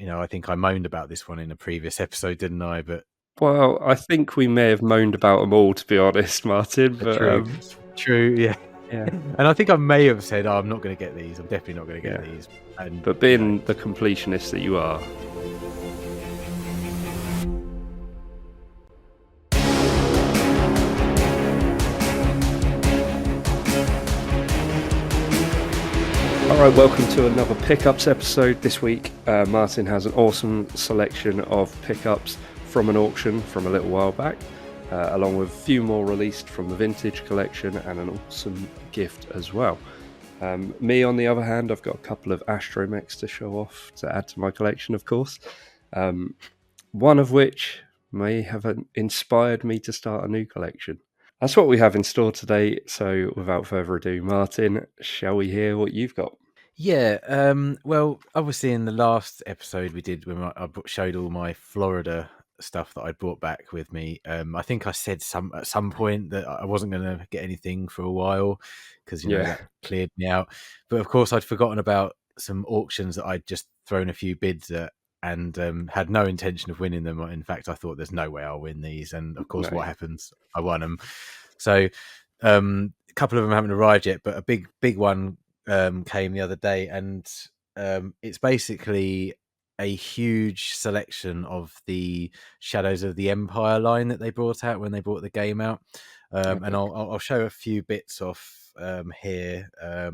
I think I moaned about this one in a previous episode, didn't I? But Well, I think we may have moaned about them all, to be honest, Martyn. But true, yeah. yeah. And I think I may have said, I'm not going to get these. I'm definitely not going to get Yeah. these. And But being the completionist that you are. Alright, welcome to another Pickups episode. This week, Martyn has an awesome selection of pickups from an auction from a little while back, along with a few more released from the vintage collection and an awesome gift as well. Me, on the other hand, I've got a couple of astromechs to show off to add to my collection, of course. One of which may have inspired me to start a new collection. That's what we have in store today. So without further ado, Martyn, shall we hear what you've got? Yeah, well, obviously in the last episode we did when I showed all my Florida stuff that I brought back with me. I think I said at some point that I wasn't going to get anything for a while because that cleared me out. But of course, I'd forgotten about some auctions that I'd just thrown a few bids at and had no intention of winning them. In fact, I thought there's no way I'll win these, and of course, what happens? I won them. So a couple of them haven't arrived yet, but a big one came the other day, and it's basically a huge selection of the Shadows of the Empire line that they brought out when they brought the game out. And I'll show a few bits off here. I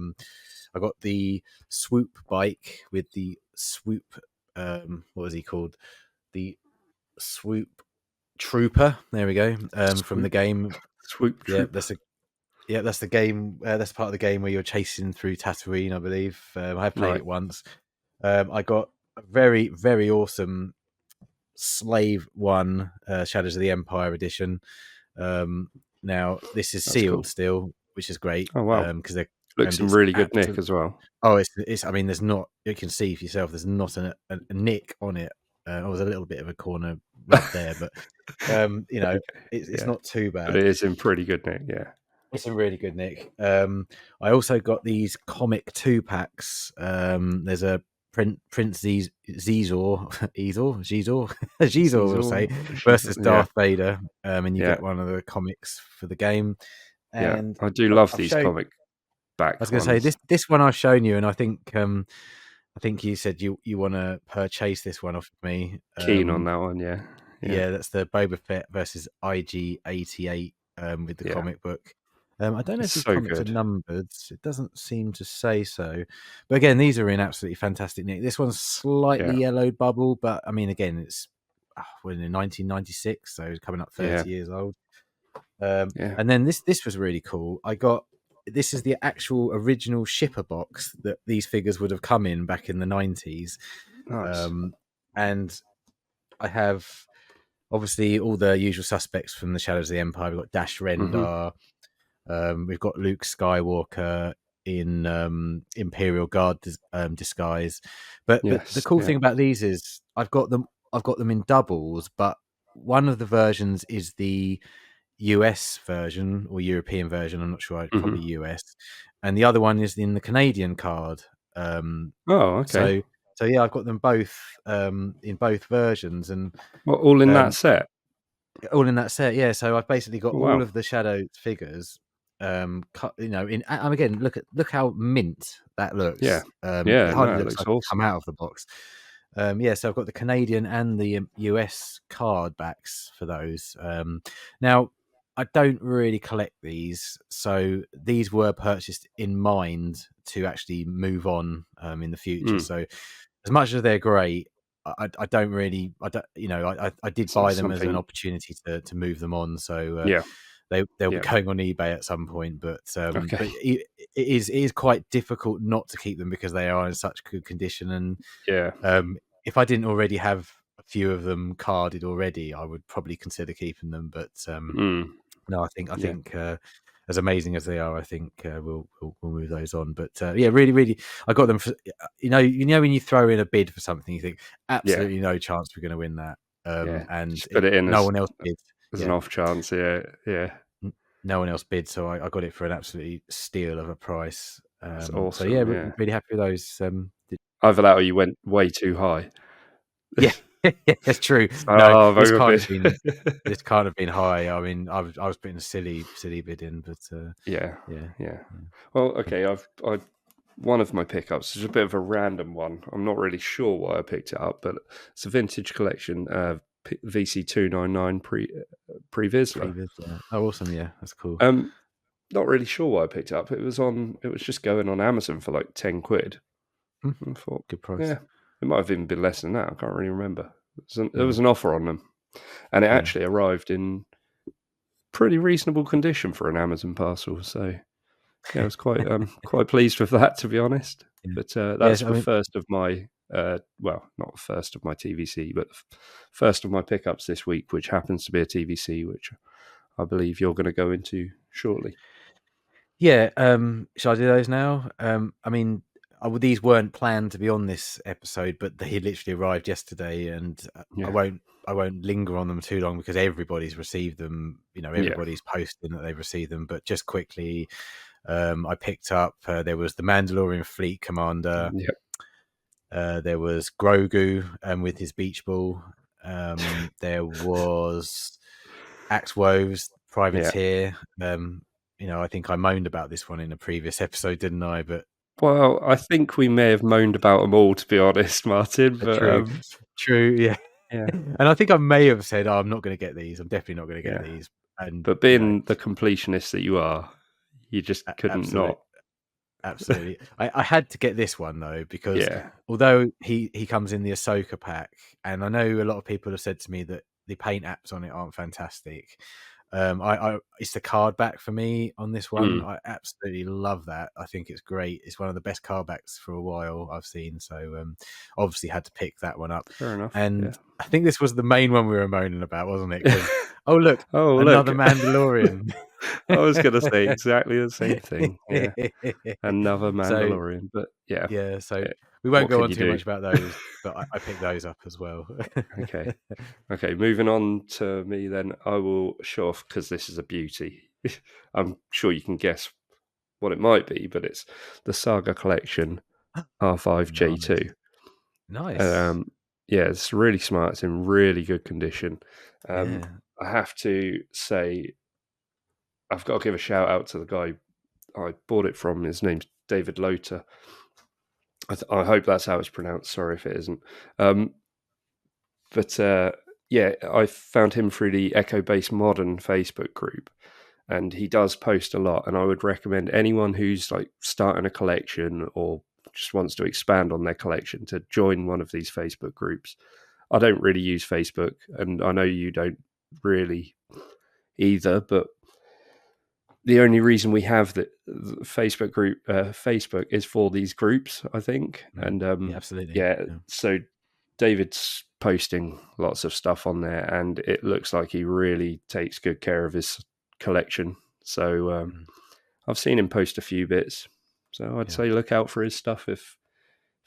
got the swoop bike with the swoop. What was he called? The swoop trooper. There we go. From the game. Swoop Trooper. That's the game. That's part of the game where you're chasing through Tatooine, I believe. I have played it once. I got a very, very awesome Slave One Shadows of the Empire edition. Now this is sealed still, which is great. Oh wow! Because they looks in really good nick as well. Oh, it's. I mean, there's not. You can see for yourself. There's not a nick on it. There was a little bit of a corner right there, but it's not too bad. But it is in pretty good nick. Yeah. It's a really good nick. I also got these comic 2-packs. There's a Prince Zizor, we'll say, versus Darth Vader, and you get one of the comics for the game. And I do love these comic backs. I was going to say this one I've shown you, and I think you said you want to purchase this one off me. Keen on that one, yeah. That's the Boba Fett versus IG-88 with the comic book. I don't know if these comics are numbered. It doesn't seem to say so. But again, these are in absolutely fantastic nick. This one's slightly yellowed bubble, but I mean, again, it's in 1996, so it's coming up 30 years old. And then this was really cool. This is the actual original shipper box that these figures would have come in back in the 90s. Nice. And I have obviously all the usual suspects from the Shadows of the Empire. We've got Dash Rendar. We've got Luke Skywalker in Imperial Guard disguise. But the cool thing about these is I've got them in doubles, but one of the versions is the US version or European version. I'm not sure. Probably US, and the other one is in the Canadian card. Okay. So yeah, I've got them both in both versions, and all in that set. All in that set, yeah. So I've basically got all of the Shadow figures. Again, look how mint that looks. It hardly looks like awesome. Come out of the box. So I've got the Canadian and the US card backs for those. Now I don't really collect these, so these were purchased in mind to actually move on in the future. So as much as they're great, I don't really. I did buy them as an opportunity to move them on. So they'll be going on eBay at some point, but it is quite difficult not to keep them because they are in such good condition. And if I didn't already have a few of them carded already, I would probably consider keeping them. But no, I think as amazing as they are, I think we'll move those on. But really, really, I got them for when you throw in a bid for something, you think absolutely no chance we're going to win that, and put it in. No one else bid. There's an off chance, No one else bid, so I got it for an absolutely steal of a price. That's awesome. So really happy with those. Either that or you went way too high. Yeah, yeah, it's true. So No, I've overbid. this can't have been high. I mean, I was putting a silly bid in, but Yeah, yeah, yeah. yeah. Well, okay. I one of my pickups is a bit of a random one. I'm not really sure why I picked it up, but it's a vintage collection. VC299 pre Vizsla. Previous, oh, awesome, yeah, that's cool. Not really sure why I picked it up. It was just going on Amazon for like 10 quid. Hmm, And I thought, good price. yeah, it might have even been less than that. I can't really remember. There Yeah, was an offer on them, and it yeah, actually arrived in pretty reasonable condition for an Amazon parcel. So yeah, I was quite pleased with that, to be honest. yeah. But Yes, that's I the mean, first of my well, not the first of my TVC, but the first of my pickups this week, which happens to be a TVC, which I believe you're going to go into shortly. yeah. Shall I do those now? I mean, these weren't planned to be on this episode, but they literally arrived yesterday, and Yeah, I won't linger on them too long because everybody's received them. You know, yeah, everybody's posting that they've received them. But just quickly, I picked up. There was the Mandalorian Fleet Commander. yeah, There was Grogu with his beach ball. There was Axe Woves yeah. Privateer. You know, I think I moaned about this one in a previous episode, didn't I? But Well, I think we may have moaned about them all, to be honest, Martin. But true, true, yeah. yeah, And I think I may have said, "Oh, I'm not going to get these. I'm definitely not going to get yeah. these." And But you know, being the completionist that you are, you just couldn't absolutely. not. Absolutely. I had to get this one though, because Yeah. although he comes in the Ahsoka pack, and I know a lot of people have said to me that the paint apps on it aren't fantastic. I it's the card back for me on this one. Mm, I absolutely love that. I think it's great. It's one of the best card backs for a while I've seen. So obviously had to pick that one up. fair enough. Yeah. And I think this was the main one we were moaning about, wasn't it? Because oh look, Oh, look. another Mandalorian. I was going to say exactly the same thing. Yeah. Another So Mandalorian. But yeah, yeah, so eh, we won't what go can on you too do? much about those, but I picked those up as well. Okay. Okay. Moving on to me then. I will show off because this is a beauty. I'm sure you can guess what it might be, but it's the Saga Collection Nice, R5J2. nice. Um, yeah, it's really smart. It's in really good condition. Um, Yeah. I have to say, I've got to give a shout out to the guy I bought it from. His name's David Loter. I hope that's how it's pronounced. Sorry if it isn't. Um, but yeah, I found him through the Echo Base Modern Facebook group, and he does post a lot. And I would recommend anyone who's like starting a collection or just wants to expand on their collection to join one of these Facebook groups. I don't really use Facebook, and I know you don't really either, but the only reason we have the Facebook group, Facebook, is for these groups, I think. Mm. And Yeah, absolutely. yeah, Yeah. so David's posting lots of stuff on there, and it looks like he really takes good care of his collection. So Mm. I've seen him post a few bits. So I'd Yeah. say look out for his stuff if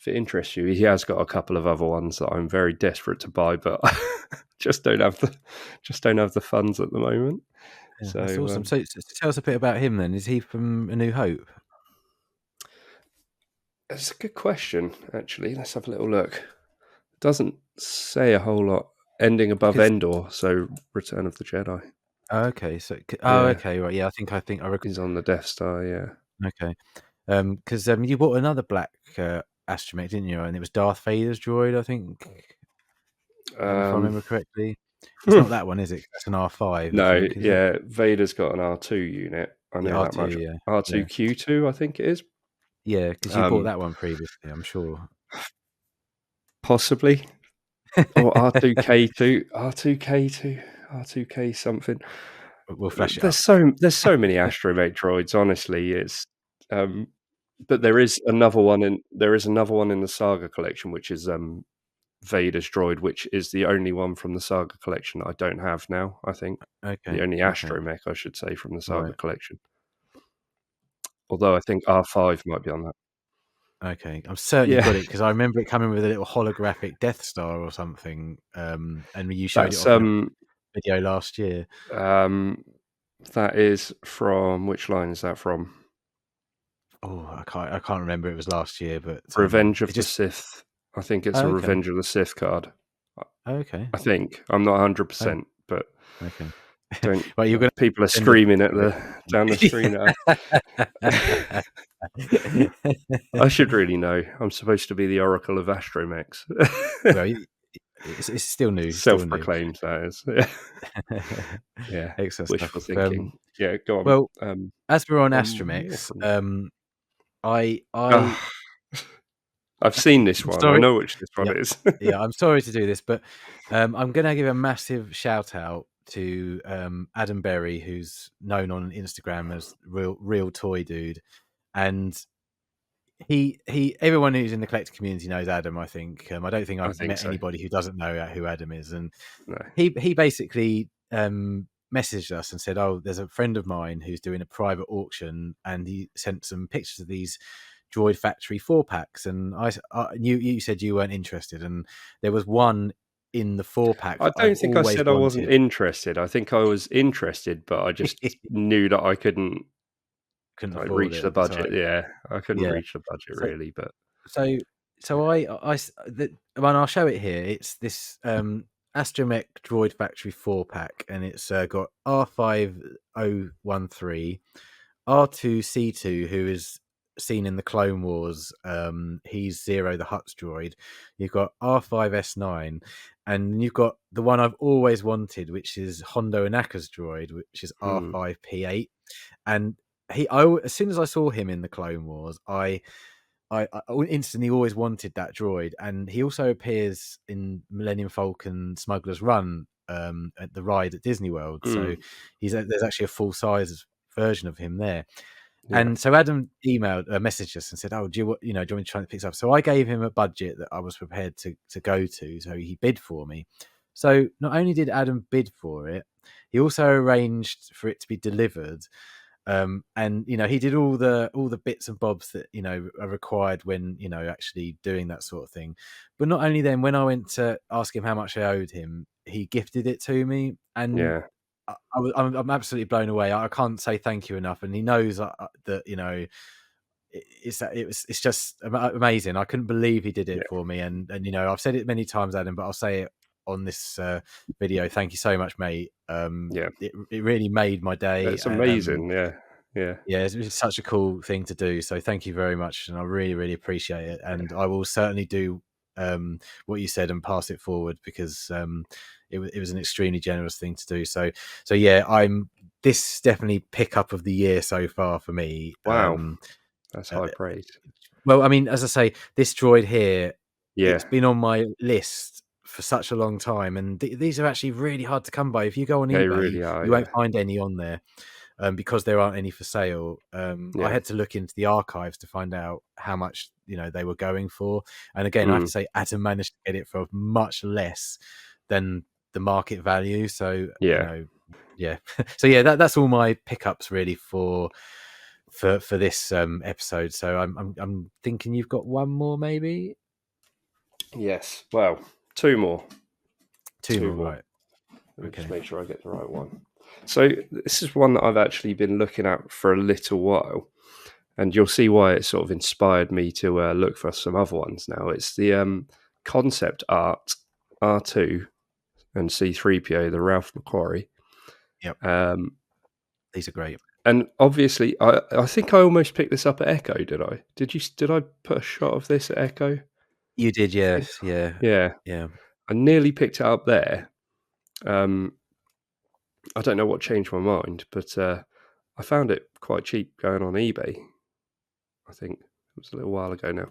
it interests you. He has got a couple of other ones that I'm very desperate to buy, but just don't have the funds at the moment. Yeah, So that's awesome. So tell us a bit about him then. Is he from A New Hope? it's a good question, actually. Let's have a little look. Doesn't say a whole lot. Ending above Because Endor, so Return of the Jedi. oh, okay, so Yeah, okay, right. Yeah, I he's on the Death Star. Yeah. okay. Because you bought another black astromech, didn't you? And it was Darth Vader's droid, I think, if I Um, remember correctly. It's not that one, is it? That's an R5, I no, think, is it? yeah. Vader's got an R2 unit. I Yeah, know that R2. much. Yeah, yeah, R2Q2, I think it is. yeah. Because you bought Um, that one previously, I'm sure. possibly. Or R2K2, R2K2, R2K something. We'll flash it There's up. so many astromech droids. Honestly, it's um, but there is another one in the Saga collection, which is Vader's droid, which is the only one from the Saga collection that I don't have now. I think the Okay, only okay, astromech I should say from the Saga right. collection. Although I think R5 might be on that. Okay, I'm certain you've got Yeah, it because I remember it coming with a little holographic Death Star or something, and you showed it that's off in a video last year. um, that is from which line is that from? Oh, I can't remember. It was last year, but Revenge it of the just Sith. I think it's a oh, okay. Revenge of the Sith card. Okay. I think I'm not Oh, 100%, but okay. don't. Well, you're gonna People are send a screaming at picture of the down the screen at us. it. I should really know. I'm supposed to be the oracle of astromechs. Well, it's still new, still new. Self-proclaimed, that is. Yeah, yeah. Excellent Wishful stuff. thinking. Yeah, go on. Well, as we're on One more astromechs, from you. I Ah, I've seen this I'm one. I sorry. know which this one Yeah, is. yeah. I'm sorry to do this, but I'm going to give a massive shout out to Adam Berry, who's known on Instagram as real toy dude, and everyone who's in the collector community knows Adam. I think I don't think I I've think met so. anybody who doesn't know who Adam is, and No. he basically messaged us and said, "Oh, there's a friend of mine who's doing a private auction, and he sent some pictures of these Droid Factory 4-packs." And I knew you said you weren't interested, and there was one in the 4-pack I that I've don't think I always said I wasn't wanted. interested. I think I was interested, but I just knew that I couldn't Couldn't like afford reach it the at the budget. time. Yeah, I couldn't Yeah. reach the budget So really, but so yeah. well, I'll show it here. It's this astromech Droid Factory 4-pack, and it's got R5013, R2C2, who is seen in the Clone Wars. He's Zero the Hutt's droid. You've got R5S9, and you've got the one I've always wanted, which is Hondo Inaka's droid, which is Hmm. R5P8. And as soon as I saw him in the Clone Wars, I instantly always wanted that droid, and he also appears in Millennium Falcon Smuggler's Run at the ride at Disney World. Hmm. So there's actually a full size version of him there. Yeah. And so Adam messaged us and said, "Oh, do you want me to try and pick this up?" So I gave him a budget that I was prepared to go to. So he bid for me. So not only did Adam bid for it, he also arranged for it to be delivered, and he did all the bits and bobs that are required when actually doing that sort of thing. But not only then, when I went to ask him how much I owed him, he gifted it to me, and Yeah. I'm absolutely blown away. I can't say thank you enough, and he knows that it's just amazing. I couldn't believe he did Yeah. it for me, and I've said it many times, Adam, but I'll say it on this video. Thank you so much, mate. Yeah. It really made my day. It's amazing. Yeah. Yeah. Yeah, it's such a cool thing to do. So thank you very much, and I really, really appreciate it. And I will certainly do what you said and pass it forward, because it was an extremely generous thing to do. So yeah, this definitely pickup of the year so far for me. Wow. That's Uh, high praise. well, I mean, as I say, this droid here, Yeah. it's been on my list for such a long time, and these are actually really hard to come by. If you go on They eBay, really are. you Yeah. won't find any on there. Because there aren't any for sale. I Yeah. had to look into the archives to find out how much they were going for. And again, I have Mm. to say, Adam managed to get it for much less than the market value. So Yeah. yeah. So yeah, that's all my pickups really for this episode. So I'm thinking you've got one more, maybe Yes. Well, two more. two Two more, more. right? Let me just Okay. make sure I get the right one. So this is one that I've actually been looking at for a little while, and you'll see why it sort of inspired me to look for some other ones now. It's the concept art R2 and C3PO, the Ralph McQuarrie. Yep. Um, These are great. and obviously, I think I almost picked this up at Echo. Did I? Did I put a shot of this at Echo? You did, I think yes. so. Yeah. Yeah, Yeah. I nearly picked it up there. I don't know what changed my mind, but I found it quite cheap going on eBay. I think it was a little while ago now.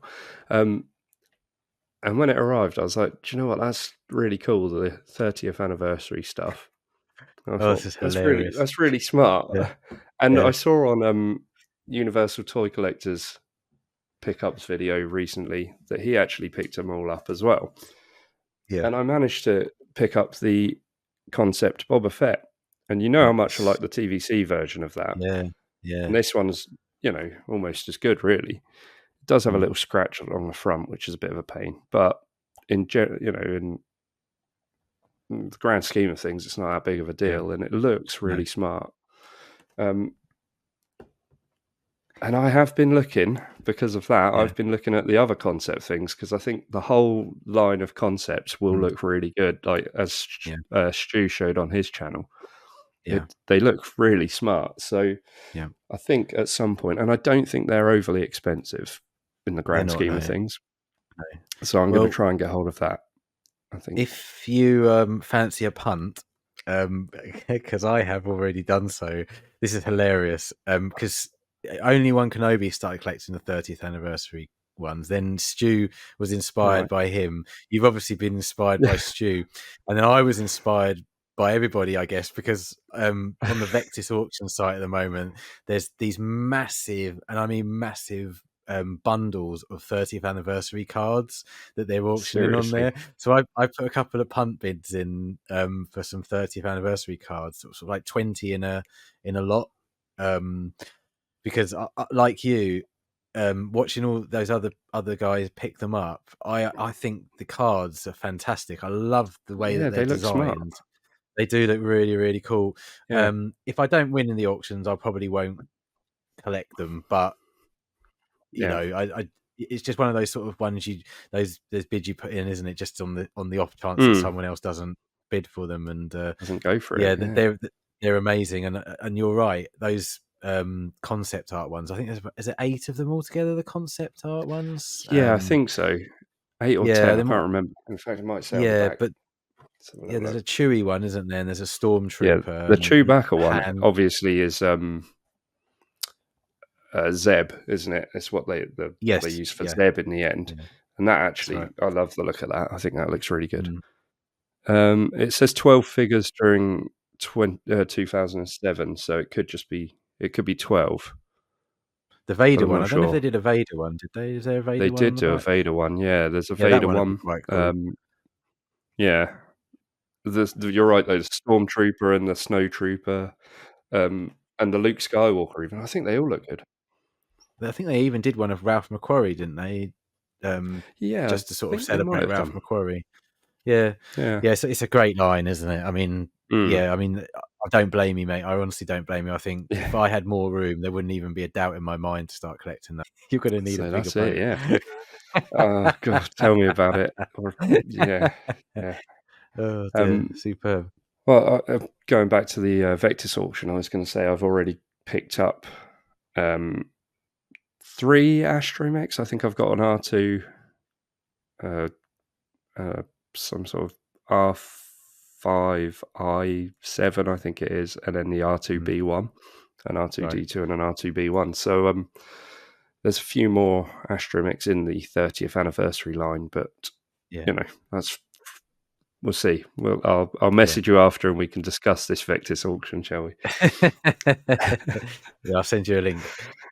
And when it arrived, I was like, do you know what? That's really cool, the 30th anniversary stuff. And I Oh, this thought is hilarious. that's really smart. Yeah. And Yeah. I saw on Universal Toy Collector's pickups video recently that he actually picked them all up as well. Yeah. And I managed to pick up the concept Boba Fett. And you know how much I Nice. like the TVC version of that. Yeah. Yeah. And this one's, almost as good, really. It does have a Mm. little scratch along the front, which is a bit of a pain. But in the grand scheme of things, it's not that big of a Yeah. deal, and it looks No. really smart. Um, And I have been looking, because of that, Yeah. I've been looking at the other concept things, because I think the whole line of concepts will look really good. Like as Stu showed on his channel, they look really smart. So I think at some point, and I don't think they're overly expensive in the grand scheme of things. No. So I'm going to try and get hold of that, I think. If you fancy a punt, because I have already done so, this is hilarious. Because only one Kenobi started collecting the 30th anniversary ones. Then Stu was inspired by him. You've obviously been inspired by Stu, and then I was inspired by everybody, I guess, because on the Vectis auction site at the moment, there's these massive, and I mean massive, bundles of 30th anniversary cards that they're auctioning on there. So I put a couple of punt bids in for some 30th anniversary cards, sort of like 20 in a lot, because like you, watching all those other guys pick them up, I think the cards are fantastic. I love the way that they're they look smart. designed. They do look really, really cool. If I don't win in the auctions, I probably won't collect them, but you know, I it's just one of those sort of ones those bids you put in, isn't it? Just on the off chance that someone else doesn't bid for them and doesn't go for it. They're amazing, and you're right. Those concept art ones, I think is it 8 of them altogether, the concept art ones? I think so. 8 or 10, I can't remember. In fact, I might say on the back. But there's a Chewie one, isn't there? And there's a Stormtrooper. The Chewbacca one obviously is Zeb, isn't it? It's what they use for Zeb in the end. And that actually, I love the look of that. I think that looks really good. It says 12 figures during 2007, so it could be 12. The Vader one, I don't know if they did a Vader one. Did they? Is there a Vader one? They did do a Vader one. Yeah, there's a Vader one. Quite cool. You're right though. The Stormtrooper and the Snowtrooper, and the Luke Skywalker. Even I think they all look good. I think they even did one of Ralph McQuarrie, didn't they? Just to sort of celebrate Ralph McQuarrie. Yeah. So it's a great line, isn't it? I mean, I don't blame you, mate. I honestly don't blame you. I think if I had more room, there wouldn't even be a doubt in my mind to start collecting that. You're going to need a bigger boat. Oh God, tell me about it. Oh dear, superb. Well, going back to the Vectis auction, I was going to say I've already picked up 3 astromechs. I think I've got an R2, some sort of R5i7, I think it is, and then the R2B1, an R2D2 and an R2B1. So there's a few more astromechs in the 30th anniversary line, but you know, we'll see. I'll message you after and we can discuss this Vectis auction, shall we? I'll send you a link.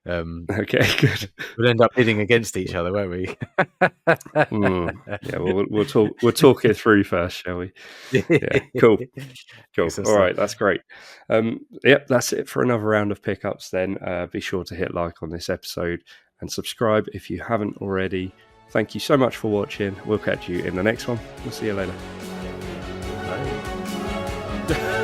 Okay, good. We'll end up bidding against each other, won't we? Yeah, we'll talk it through first, shall we? Yeah, cool. All right, that's great. Yep, that's it for another round of pickups then. Be sure to hit like on this episode and subscribe if you haven't already. Thank you so much for watching. We'll catch you in the next one. We'll see you later. Bye.